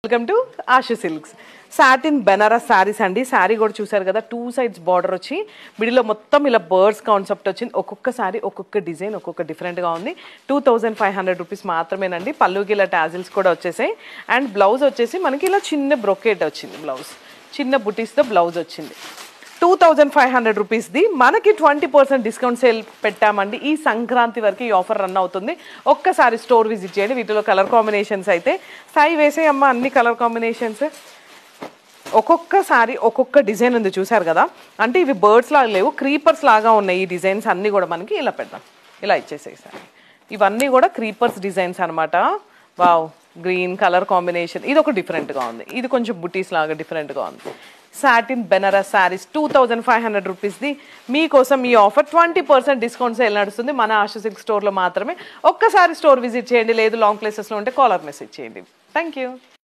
Welcome to Ashu silks. Satin Banaras saris అండి. శారీ కూడా చూసారు కదా, 2 సైడ్స్ బార్డర్ వచ్చి మిడిల్లో మొత్తం ఇలా బర్డ్స్ కాన్సెప్ట్ వచ్చింది. ఒక్కొక్క శారీ ఒక్కొక్క డిజైన్ ఒక్కొక్క డిఫరెంట్గా ఉంది. 2500 రూపీస్ మాత్రమేనండి. పళ్ళుకి ఇలా టాజిల్స్ కూడా వచ్చేసాయి. అండ్ బ్లౌజ్ వచ్చేసి మనకి ఇలా చిన్న బ్రొకేట్ వచ్చింది. బ్లౌజ్ చిన్న బుటీస్తో బ్లౌజ్ వచ్చింది. 2500 రూపీస్ది మనకి 20% డిస్కౌంట్ సేల్ పెట్టామండి. ఈ సంక్రాంతి వరకు ఈ ఆఫర్ రన్ అవుతుంది. ఒక్కసారి స్టోర్ విజిట్ చేయండి. వీటిలో కలర్ కాంబినేషన్స్ అయితే సాయి వేసేయమ్మ, అన్ని కలర్ కాంబినేషన్స్. ఒక్కొక్కసారి ఒక్కొక్క డిజైన్ ఉంది చూసారు కదా. అంటే ఇవి బర్డ్స్ లాగా లేవు, క్రీపర్స్ లాగా ఉన్నాయి. ఈ డిజైన్స్ అన్నీ కూడా మనకి ఇలా పెడదాం, ఇలా ఇచ్చేసాయి సార్. ఇవన్నీ కూడా క్రీపర్స్ డిజైన్స్ అనమాట. Wow, green colour combination. ఇది ఒక డిఫరెంట్గా ఉంది. ఇది కొంచెం బుటీస్ లాగా డిఫరెంట్గా ఉంది. సాటిన్ బెనారస్ శారీస్ 2500 రూపీస్ది మీకోసం ఈ ఆఫర్ 20% డిస్కౌంట్ సేల్ నడుస్తుంది మన ఆశు సిల్క్ స్టోర్లో మాత్రమే. ఒక్కసారి స్టోర్ విజిట్ చేయండి, లేదు లాంగ్ ప్లేసెస్లో ఉంటే కాలర్ మెసేజ్ చేయండి. Thank you.